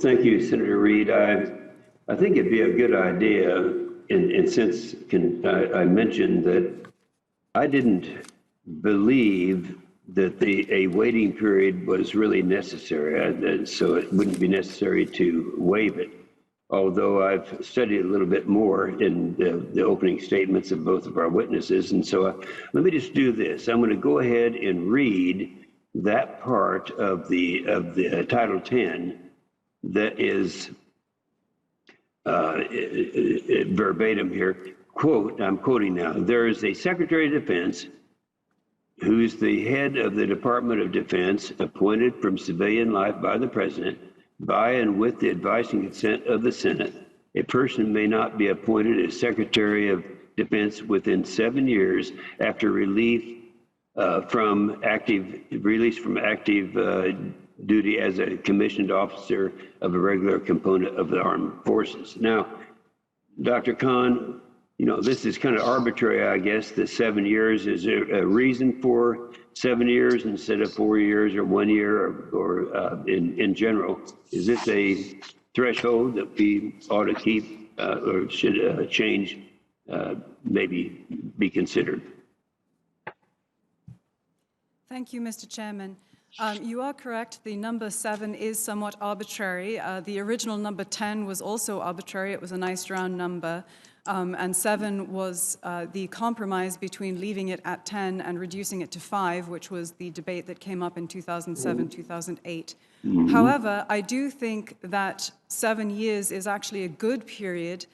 thank you, Senator Reed. I think it'd be a good idea, and since I mentioned that I didn't believe that a waiting period was really necessary, so it wouldn't be necessary to waive it. Although I've studied a little bit more in the opening statements of both of our witnesses. And so let me just do this. I'm going to go ahead and read that part of the Title 10 that is verbatim here. Quote, I'm quoting now, there is a Secretary of Defense who's the head of the Department of Defense appointed from civilian life by the President by and with the advice and consent of the Senate. A person may not be appointed as Secretary of Defense within 7 years after release from active duty as a commissioned officer of a regular component of the armed forces. Now, Dr. Khan, you know, this is kind of arbitrary, I guess, the 7 years. Is there a reason for 7 years instead of 4 years or 1 year or in general? Is this a threshold that we ought to keep or should change, maybe be considered? Thank you, Mr. Chairman. You are correct. The number 7 is somewhat arbitrary. The original number 10 was also arbitrary. It was a nice round number. And 7 was the compromise between leaving it at 10 and reducing it to 5, which was the debate that came up in 2007, 2008. However, I do think that 7 years is actually a good period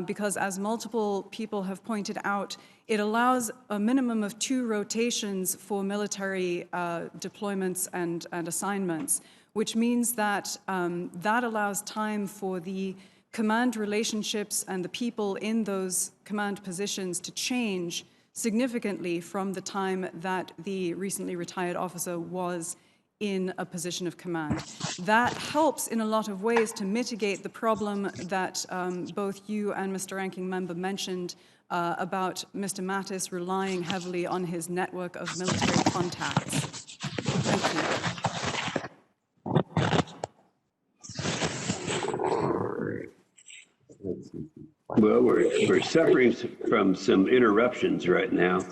because, as multiple people have pointed out, it allows a minimum of 2 rotations for military deployments and assignments, which means that that allows time for the command relationships and the people in those command positions to change significantly from the time that the recently retired officer was in a position of command. That helps in a lot of ways to mitigate the problem that both you and Mr. Ranking Member mentioned about Mr. Mattis relying heavily on his network of military contacts. Thank you. Well, we're suffering from some interruptions right now,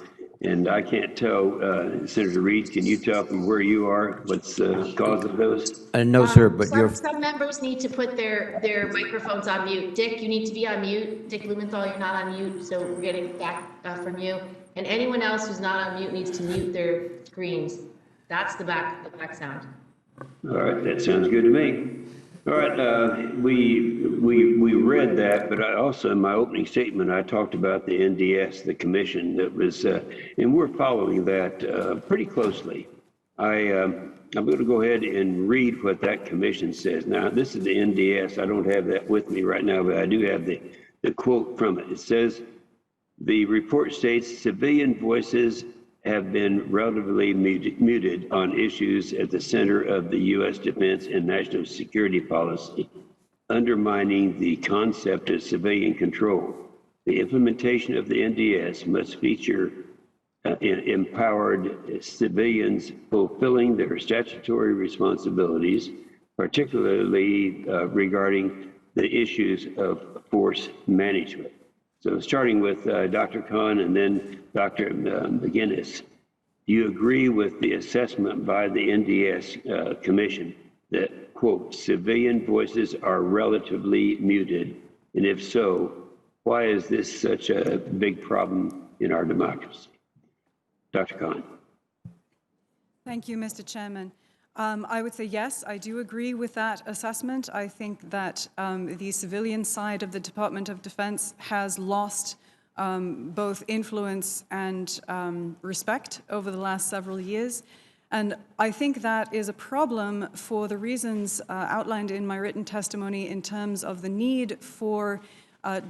and I can't tell, Senator Reed, can you tell from where you are what's the cause of those? No, sir, but some members need to put their microphones on mute. Dick, you need to be on mute. Dick Blumenthal, you're not on mute, so we're getting back from you. And anyone else who's not on mute needs to mute their screens. That's the back sound. All right, that sounds good to me. All right, we read that, but I also, in my opening statement, I talked about the NDS, the commission that was, and we're following that pretty closely. I'm going to go ahead and read what that commission says. Now, this is the NDS. I don't have that with me right now, but I do have the quote from it. It says, the report states civilian voices have been relatively muted on issues at the center of the U.S. defense and national security policy, undermining the concept of civilian control. The implementation of the NDS must feature empowered civilians fulfilling their statutory responsibilities, particularly regarding the issues of force management. So starting with Dr. Khan and then Dr. McGinnis, do you agree with the assessment by the NDS Commission that, quote, civilian voices are relatively muted? And if so, why is this such a big problem in our democracy? Dr. Khan. Thank you, Mr. Chairman. I would say yes, I do agree with that assessment. I think that the civilian side of the Department of Defense has lost both influence and respect over the last several years. And I think that is a problem for the reasons outlined in my written testimony in terms of the need for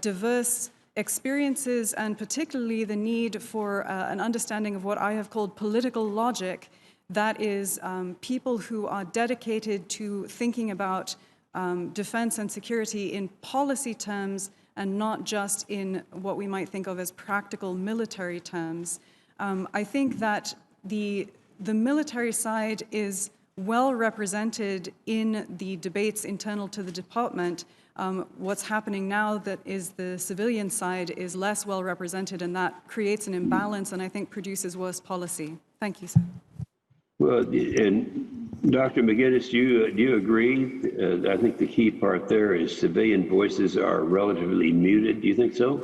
diverse experiences and particularly the need for an understanding of what I have called political logic. That is people who are dedicated to thinking about defense and security in policy terms and not just in what we might think of as practical military terms. I think that the military side is well represented in the debates internal to the department. What's happening now that is the civilian side is less well represented, and that creates an imbalance and I think produces worse policy. Thank you, sir. Well, and Dr. McGinnis, do you agree? I think the key part there is civilian voices are relatively muted. Do you think so?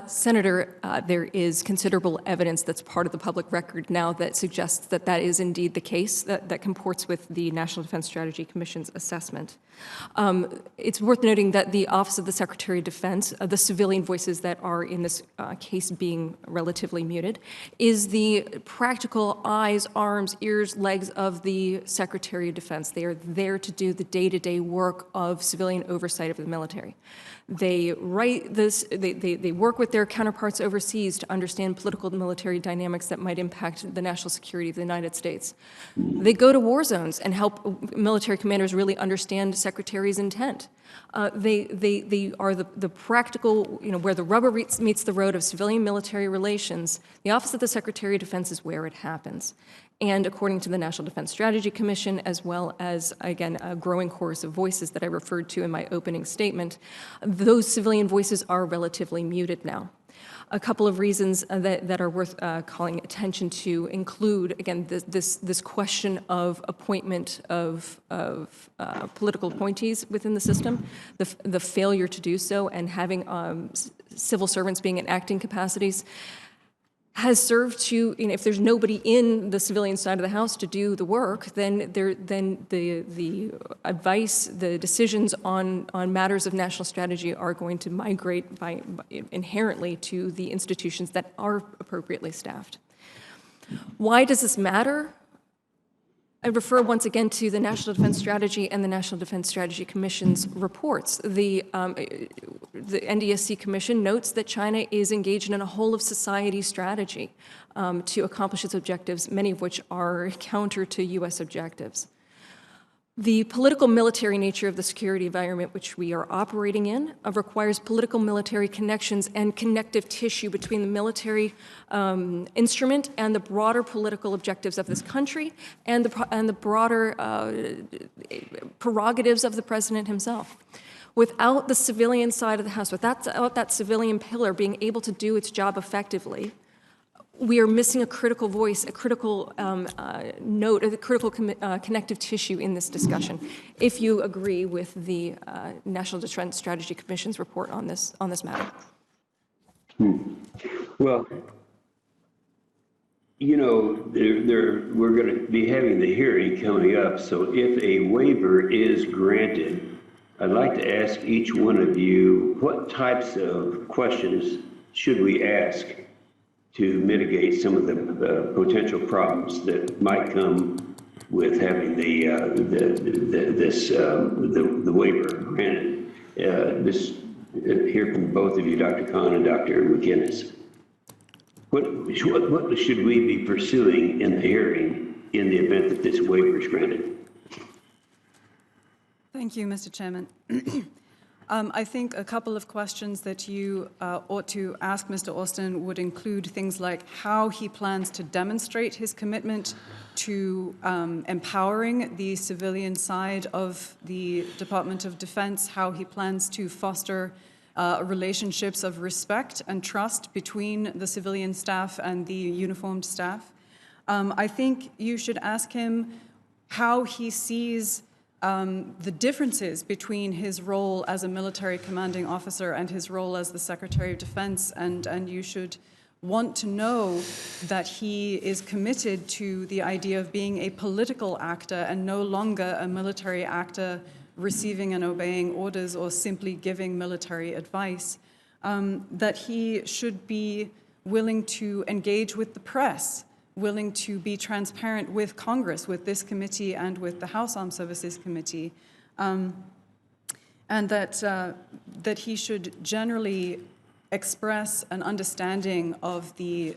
Senator, there is considerable evidence that's part of the public record now that suggests that that is indeed the case, that comports with the National Defense Strategy Commission's assessment. It's worth noting that the Office of the Secretary of Defense, the civilian voices that are in this case being relatively muted, is the practical eyes, arms, ears, legs of the Secretary of Defense. They are there to do the day-to-day work of civilian oversight of the military. They write this, they work with their counterparts overseas to understand political and military dynamics that might impact the national security of the United States. They go to war zones and help military commanders really understand Secretary's intent. They are the practical, where the rubber meets the road of civilian-military relations. The Office of the Secretary of Defense is where it happens. And according to the National Defense Strategy Commission, as well as, again, a growing chorus of voices that I referred to in my opening statement, those civilian voices are relatively muted now. A couple of reasons that are worth calling attention to include, again, this question of appointment of political appointees within the system, the failure to do so, and having civil servants being in acting capacities has served to, if there's nobody in the civilian side of the house to do the work, then the advice, the decisions on matters of national strategy are going to migrate inherently to the institutions that are appropriately staffed. Why does this matter? I refer once again to the National Defense Strategy and the National Defense Strategy Commission's reports. The NDSC Commission notes that China is engaged in a whole-of-society strategy to accomplish its objectives, many of which are counter to U.S. objectives. The political military nature of the security environment which we are operating in requires political military connections and connective tissue between the military instrument and the broader political objectives of this country and the broader prerogatives of the president himself. Without the civilian side of the house, without that civilian pillar being able to do its job effectively, we are missing a critical voice, a critical note, a critical connective tissue in this discussion, if you agree with the National Defense Strategy Commission's report on this matter. Well, we're going to be having the hearing coming up, so if a waiver is granted, I'd like to ask each one of you, what types of questions should we ask to mitigate some of the potential problems that might come with having the waiver granted? This hear from both of you, Dr. Khan and Dr. McGinnis. What should we be pursuing in the hearing in the event that this waiver is granted? Thank you, Mr. Chairman. I think a couple of questions that you ought to ask Mr. Austin would include things like how he plans to demonstrate his commitment to empowering the civilian side of the Department of Defense, how he plans to foster relationships of respect and trust between the civilian staff and the uniformed staff. I think you should ask him how he sees the differences between his role as a military commanding officer and his role as the Secretary of Defense, and you should want to know that he is committed to the idea of being a political actor and no longer a military actor receiving and obeying orders or simply giving military advice, that he should be willing to engage with the press, willing to be transparent with Congress, with this committee and with the House Armed Services Committee, and that he should generally express an understanding of the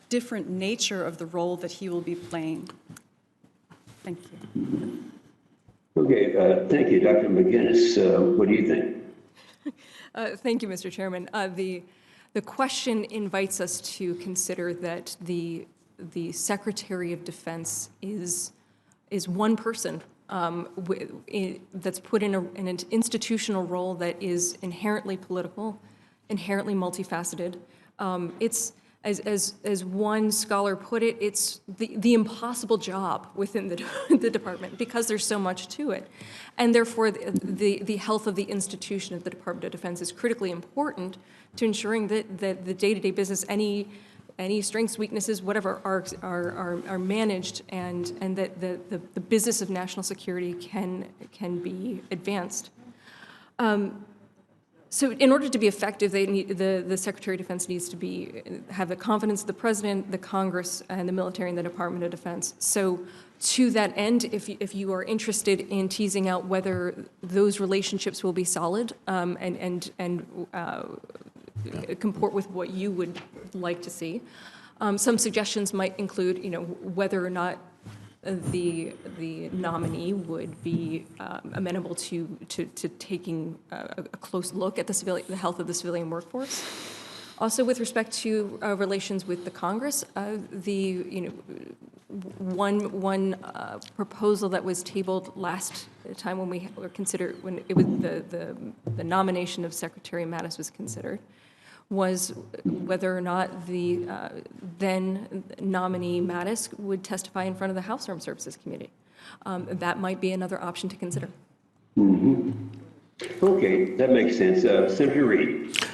different nature of the role that he will be playing. Thank you. Okay, thank you, Dr. McGinnis. What do you think? Thank you, Mr. Chairman. The question invites us to consider that the Secretary of Defense is is one person that's put in an institutional role that is inherently political, inherently multifaceted. It's, as one scholar put it, it's the impossible job within the department because there's so much to it. And therefore, the health of the institution of the Department of Defense is critically important to ensuring that the day-to-day business, any strengths, weaknesses, whatever, are managed, and that the business of national security can be advanced. So in order to be effective, the Secretary of Defense needs to have the confidence of the President, the Congress, and the military and the Department of Defense. So to that end, if you are interested in teasing out whether those relationships will be solid and comport with what you would like to see, some suggestions might include, whether or not the nominee would be amenable to taking a close look at the health of the civilian workforce. Also, with respect to relations with the Congress, one proposal that was tabled last time when when it was the nomination of Secretary Mattis was considered, was whether or not the then nominee Mattis would testify in front of the House Armed Services Committee. That might be another option to consider. Okay, that makes sense. Senator Reid.